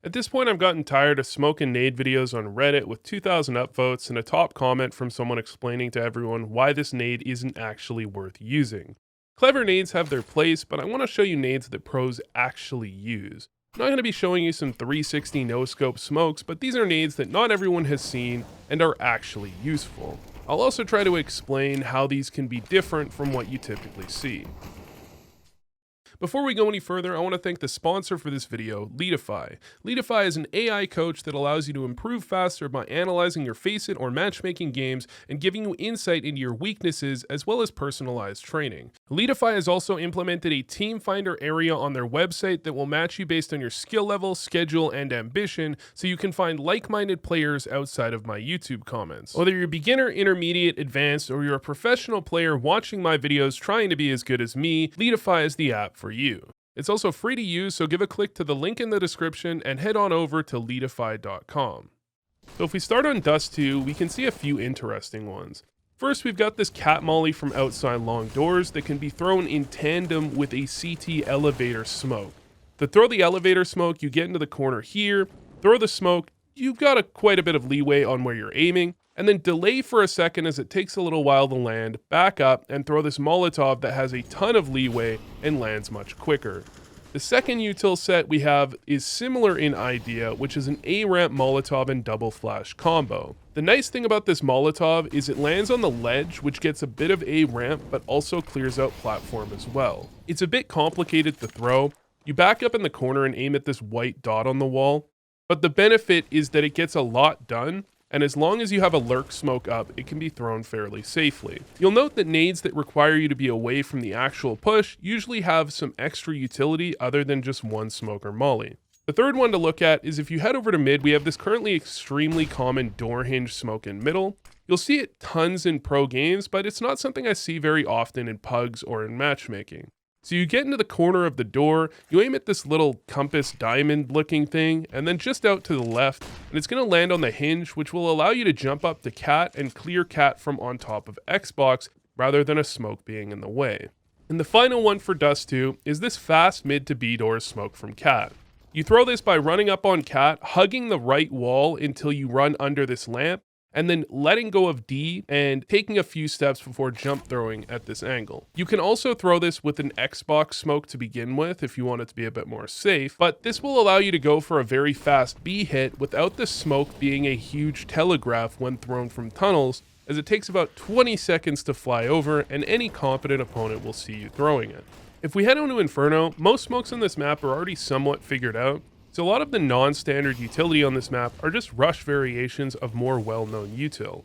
At this point, I've gotten tired of smoke and nade videos on Reddit with 2,000 upvotes and a top comment from someone explaining to everyone why this nade isn't actually worth using. Clever nades have their place, but I want to show you nades that pros actually use. I'm not going to be showing you some 360 no-scope smokes, but these are nades that not everyone has seen and are actually useful. I'll also try to explain how these can be different from what you typically see. Before we go any further, I want to thank the sponsor for this video, Leadify. Leadify is an AI coach that allows you to improve faster by analyzing your Face-It or matchmaking games and giving you insight into your weaknesses as well as personalized training. Leadify has also implemented a team finder area on their website that will match you based on your skill level, schedule, and ambition, so you can find like-minded players outside of my YouTube comments. Whether you're beginner, intermediate, advanced, or you're a professional player watching my videos trying to be as good as me, Leadify is the app for you. It's also free to use, so give a click to the link in the description and head on over to leadify.com. So if we start on Dust 2, we can see a few interesting ones. First, we've got this cat molly from outside long doors that can be thrown in tandem with a CT elevator smoke. To throw the elevator smoke, you get into the corner here, throw the smoke, you've got quite a bit of leeway on where you're aiming, and then delay for a second as it takes a little while to land, back up, and throw this molotov that has a ton of leeway and lands much quicker. The second util set we have is similar in idea, which is an A-ramp molotov and double flash combo. The nice thing about this molotov is it lands on the ledge, which gets a bit of A-ramp, but also clears out platform as well. It's a bit complicated to throw. You back up in the corner and aim at this white dot on the wall, but the benefit is that it gets a lot done, and as long as you have a lurk smoke up, it can be thrown fairly safely. You'll note that nades that require you to be away from the actual push usually have some extra utility other than just one smoke or molly. The third one to look at is if you head over to mid, we have this currently extremely common door hinge smoke in middle. You'll see it tons in pro games, but it's not something I see very often in pugs or in matchmaking. So you get into the corner of the door, you aim at this little compass diamond looking thing, and then just out to the left, and it's going to land on the hinge, which will allow you to jump up to cat and clear cat from on top of Xbox, rather than a smoke being in the way. And the final one for Dust 2 is this fast mid to B door smoke from cat. You throw this by running up on cat, hugging the right wall until you run under this lamp, and then letting go of D and taking a few steps before jump throwing at this angle. You can also throw this with an Xbox smoke to begin with if you want it to be a bit more safe, but this will allow you to go for a very fast B hit without the smoke being a huge telegraph when thrown from tunnels, as it takes about 20 seconds to fly over and any competent opponent will see you throwing it. If we head on to Inferno, most smokes on this map are already somewhat figured out, so a lot of the non-standard utility on this map are just rush variations of more well-known util.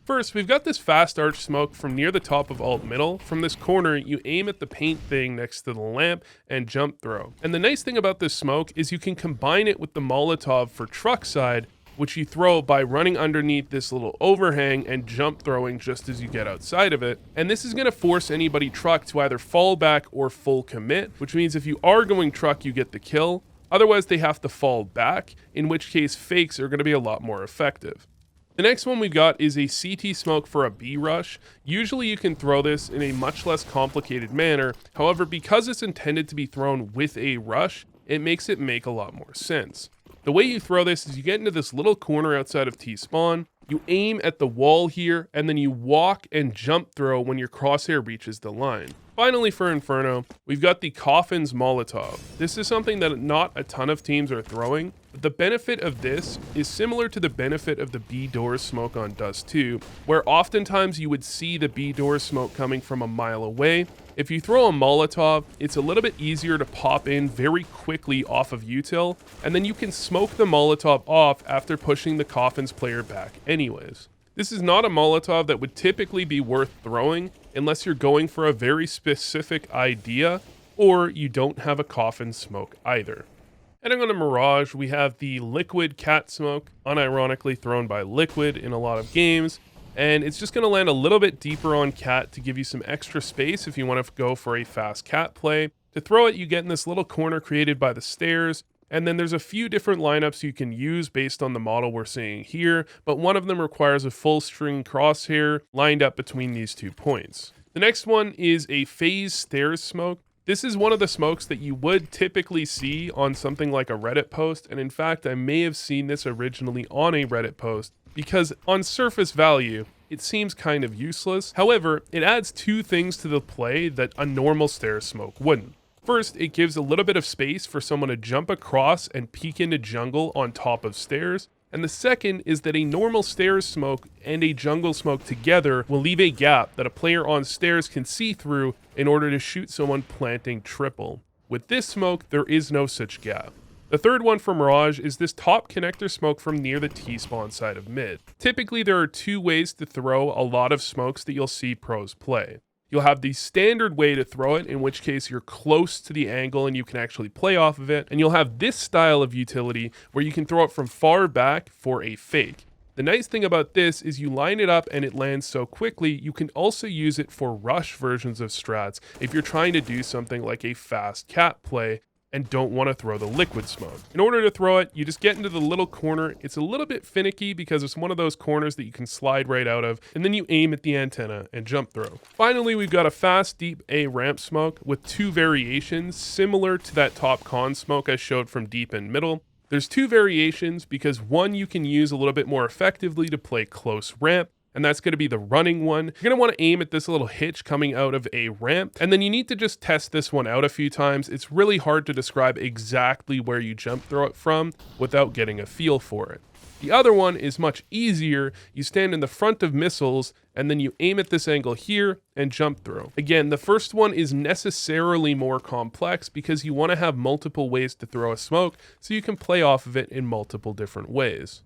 First, we've got this fast arch smoke from near the top of alt middle. From this corner, you aim at the paint thing next to the lamp and jump throw. And the nice thing about this smoke is you can combine it with the molotov for truck side, which you throw by running underneath this little overhang and jump throwing just as you get outside of it. And this is going to force anybody truck to either fall back or full commit, which means if you are going truck, you get the kill. Otherwise, they have to fall back, in which case fakes are going to be a lot more effective. The next one we've got is a CT smoke for a B rush. Usually you can throw this in a much less complicated manner. However, because it's intended to be thrown with a rush, it makes it make a lot more sense. The way you throw this is you get into this little corner outside of T-spawn, you aim at the wall here, and then you walk and jump throw when your crosshair reaches the line. Finally, for Inferno, we've got the Coffins Molotov. This is something that not a ton of teams are throwing, but the benefit of this is similar to the benefit of the B door smoke on Dust 2, where oftentimes you would see the B door smoke coming from a mile away. If you throw a Molotov, it's a little bit easier to pop in very quickly off of util, and then you can smoke the Molotov off after pushing the Coffins player back anyways. This is not a Molotov that would typically be worth throwing unless you're going for a very specific idea or you don't have a coffin smoke either. Heading on to Mirage, we have the Liquid Cat Smoke, unironically thrown by Liquid in a lot of games, and it's just going to land a little bit deeper on cat to give you some extra space if you want to go for a fast cat play. To throw it, you get in this little corner created by the stairs, and then there's a few different lineups you can use based on the model we're seeing here, but one of them requires a full string crosshair lined up between these 2 points. The next one is a phase stairs smoke. This is one of the smokes that you would typically see on something like a Reddit post, and in fact, I may have seen this originally on a Reddit post, because on surface value, it seems kind of useless. However, it adds two things to the play that a normal stairs smoke wouldn't. First, it gives a little bit of space for someone to jump across and peek into jungle on top of stairs. And the second is that a normal stairs smoke and a jungle smoke together will leave a gap that a player on stairs can see through in order to shoot someone planting triple. With this smoke, there is no such gap. The third one from Mirage is this top connector smoke from near the T-spawn side of mid. Typically, there are two ways to throw a lot of smokes that you'll see pros play. You'll have the standard way to throw it, in which case you're close to the angle and you can actually play off of it. And you'll have this style of utility where you can throw it from far back for a fake. The nice thing about this is you line it up and it lands so quickly, you can also use it for rush versions of strats if you're trying to do something like a fast cat play and don't want to throw the liquid smoke. In order to throw it, you just get into the little corner. It's a little bit finicky because it's one of those corners that you can slide right out of, and then you aim at the antenna and jump throw. Finally, we've got a fast deep A ramp smoke with two variations similar to that top con smoke I showed from deep and middle. There's two variations because one you can use a little bit more effectively to play close ramp, and that's going to be the running one. You're going to want to aim at this little hitch coming out of a ramp, and then you need to just test this one out a few times. It's really hard to describe exactly where you jump throw it from without getting a feel for it. The other one is much easier. You stand in the front of missiles, and then you aim at this angle here and jump throw. Again, the first one is necessarily more complex because you want to have multiple ways to throw a smoke so you can play off of it in multiple different ways.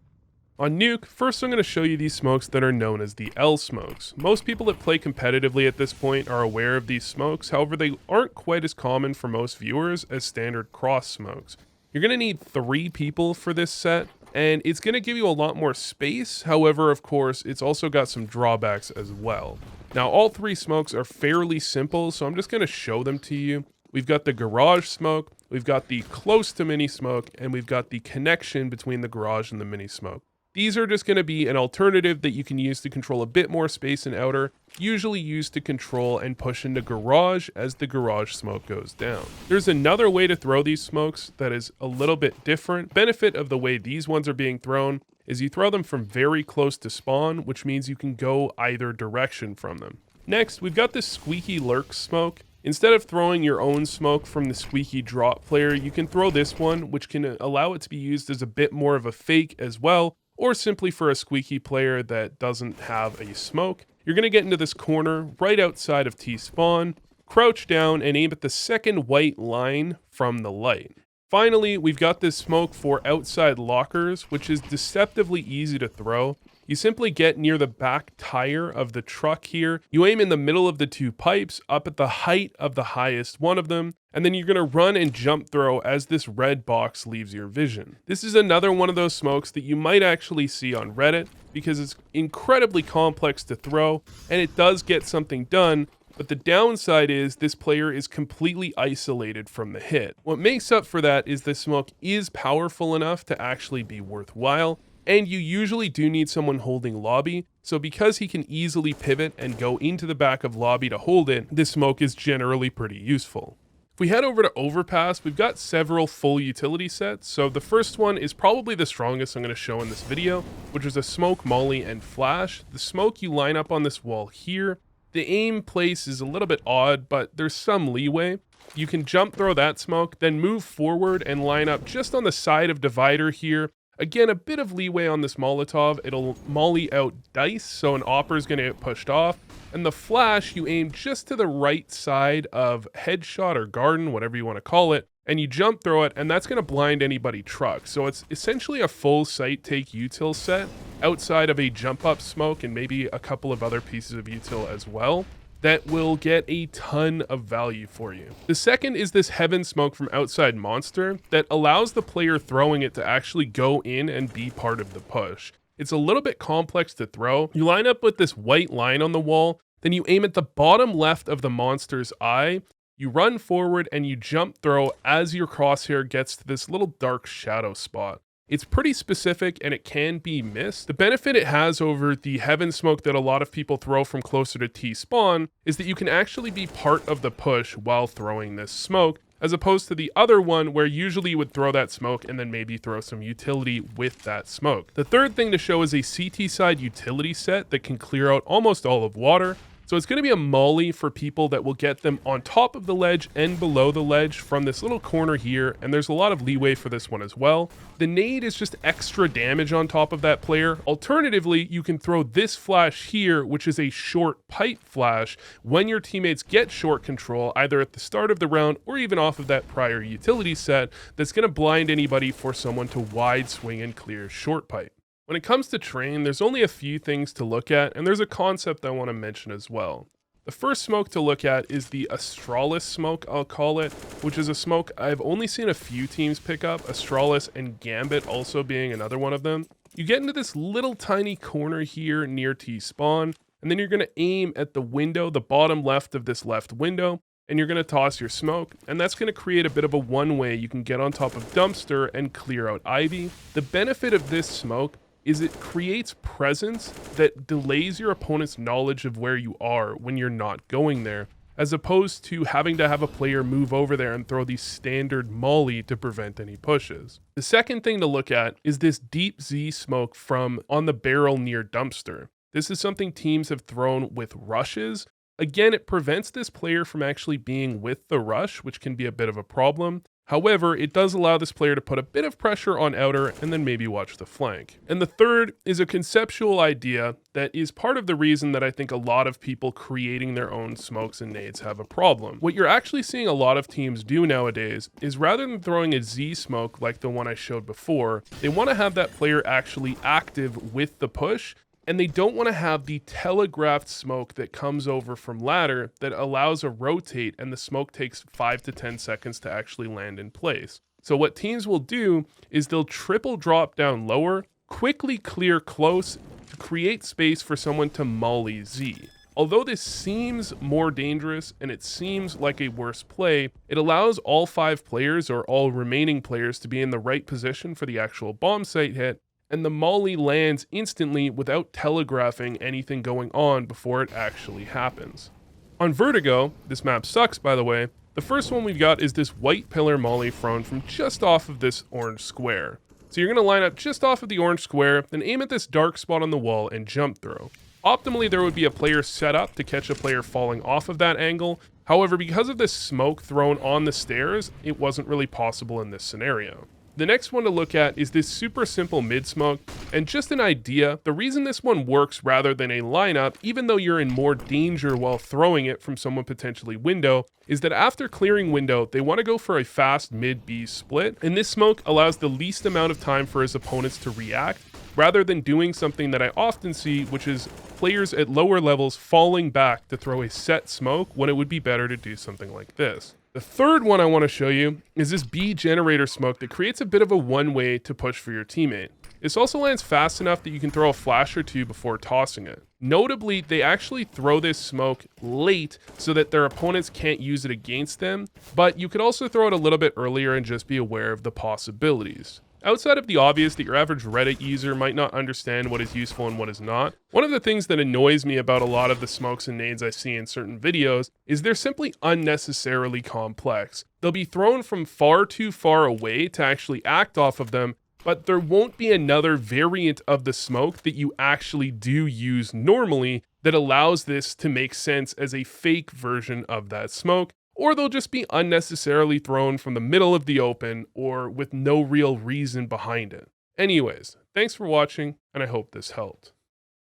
On Nuke, first I'm going to show you these smokes that are known as the L smokes. Most people that play competitively at this point are aware of these smokes, however they aren't quite as common for most viewers as standard cross smokes. You're going to need 3 people for this set, and it's going to give you a lot more space. However, of course, it's also got some drawbacks as well. Now, all 3 smokes are fairly simple, so I'm just going to show them to you. We've got the garage smoke, we've got the close to mini smoke, and we've got the connection between the garage and the mini smoke. These are just going to be an alternative that you can use to control a bit more space in outer, usually used to control and push into garage as the garage smoke goes down. There's another way to throw these smokes that is a little bit different. Benefit of the way these ones are being thrown is you throw them from very close to spawn, which means you can go either direction from them. Next, we've got this squeaky lurk smoke. Instead of throwing your own smoke from the squeaky drop player, you can throw this one, which can allow it to be used as a bit more of a fake as well, or simply for a squeaky player that doesn't have a smoke. You're going to get into this corner right outside of T-spawn, crouch down, and aim at the second white line from the light. Finally, we've got this smoke for outside lockers, which is deceptively easy to throw. You simply get near the back tire of the truck here. You aim in the middle of the 2 pipes, up at the height of the highest one of them, and then you're going to run and jump throw as this red box leaves your vision. This is another one of those smokes that you might actually see on Reddit because it's incredibly complex to throw, and it does get something done, but the downside is this player is completely isolated from the hit. What makes up for that is this smoke is powerful enough to actually be worthwhile, and you usually do need someone holding lobby, so because he can easily pivot and go into the back of lobby to hold it, this smoke is generally pretty useful. If we head over to Overpass, we've got several full utility sets. So the first one is probably the strongest I'm going to show in this video, which is a smoke, molly, and flash. The smoke you line up on this wall here. The aim place is a little bit odd, but there's some leeway. You can jump throw that smoke, then move forward and line up just on the side of divider here. Again, a bit of leeway on this molotov. It'll molly out dice, so an opper is going to get pushed off. And the flash, you aim just to the right side of headshot or garden, whatever you want to call it, and you jump throw it, and that's going to blind anybody truck. So it's essentially a full sight take util set outside of a jump up smoke and maybe a couple of other pieces of util as well that will get a ton of value for you. The second is this heaven smoke from outside monster that allows the player throwing it to actually go in and be part of the push. It's a little bit complex to throw. You line up with this white line on the wall, then you aim at the bottom left of the monster's eye, you run forward and you jump throw as your crosshair gets to this little dark shadow spot. It's pretty specific and it can be missed. The benefit it has over the heaven smoke that a lot of people throw from closer to T spawn is that you can actually be part of the push while throwing this smoke, as opposed to the other one where usually you would throw that smoke and then maybe throw some utility with that smoke. The third thing to show is a CT side utility set that can clear out almost all of water. So it's going to be a molly for people that will get them on top of the ledge and below the ledge from this little corner here, and there's a lot of leeway for this one as well. The nade is just extra damage on top of that player. Alternatively, you can throw this flash here, which is a short pipe flash, when your teammates get short control, either at the start of the round or even off of that prior utility set, that's going to blind anybody for someone to wide swing and clear short pipe. When it comes to train, there's only a few things to look at, and there's a concept I want to mention as well. The first smoke to look at is the Astralis smoke, I'll call it, which is a smoke I've only seen a few teams pick up, Astralis and Gambit also being another one of them. You get into this little tiny corner here near T-spawn, and then you're going to aim at the window, the bottom left of this left window, and you're going to toss your smoke, and that's going to create a bit of a one-way. You can get on top of Dumpster and clear out Ivy. The benefit of this smoke is it creates presence that delays your opponent's knowledge of where you are when you're not going there, as opposed to having to have a player move over there and throw the standard molly to prevent any pushes. The second thing to look at is this deep Z smoke from on the barrel near Dumpster. This is something teams have thrown with rushes. Again, it prevents this player from actually being with the rush, which can be a bit of a problem. However, it does allow this player to put a bit of pressure on outer and then maybe watch the flank. And the third is a conceptual idea that is part of the reason that I think a lot of people creating their own smokes and nades have a problem. What you're actually seeing a lot of teams do nowadays is rather than throwing a Z smoke like the one I showed before, they want to have that player actually active with the push, and they don't want to have the telegraphed smoke that comes over from ladder that allows a rotate and the smoke takes 5 to 10 seconds to actually land in place. So what teams will do is they'll triple drop down lower, quickly clear close to create space for someone to molly Z. Although this seems more dangerous and it seems like a worse play, it allows all 5 players or all remaining players to be in the right position for the actual bomb site hit, and the molly lands instantly without telegraphing anything going on before it actually happens. On Vertigo, this map sucks by the way, the first one we've got is this white pillar molly thrown from just off of this orange square. So you're going to line up just off of the orange square, then aim at this dark spot on the wall and jump throw. Optimally, there would be a player set up to catch a player falling off of that angle. However, because of this smoke thrown on the stairs, it wasn't really possible in this scenario. The next one to look at is this super simple mid smoke, and just an idea, the reason this one works rather than a lineup, even though you're in more danger while throwing it from someone potentially window, is that after clearing window, they want to go for a fast mid-B split, and this smoke allows the least amount of time for his opponents to react, rather than doing something that I often see, which is players at lower levels falling back to throw a set smoke when it would be better to do something like this. The third one I want to show you is this B generator smoke that creates a bit of a one-way to push for your teammate. This also lands fast enough that you can throw a flash or two before tossing it. Notably, they actually throw this smoke late so that their opponents can't use it against them, but you could also throw it a little bit earlier and just be aware of the possibilities. Outside of the obvious that your average Reddit user might not understand what is useful and what is not, one of the things that annoys me about a lot of the smokes and nades I see in certain videos is they're simply unnecessarily complex. They'll be thrown from far too far away to actually act off of them, but there won't be another variant of the smoke that you actually do use normally that allows this to make sense as a fake version of that smoke. Or they'll just be unnecessarily thrown from the middle of the open or with no real reason behind it. Anyways, thanks for watching, and I hope this helped.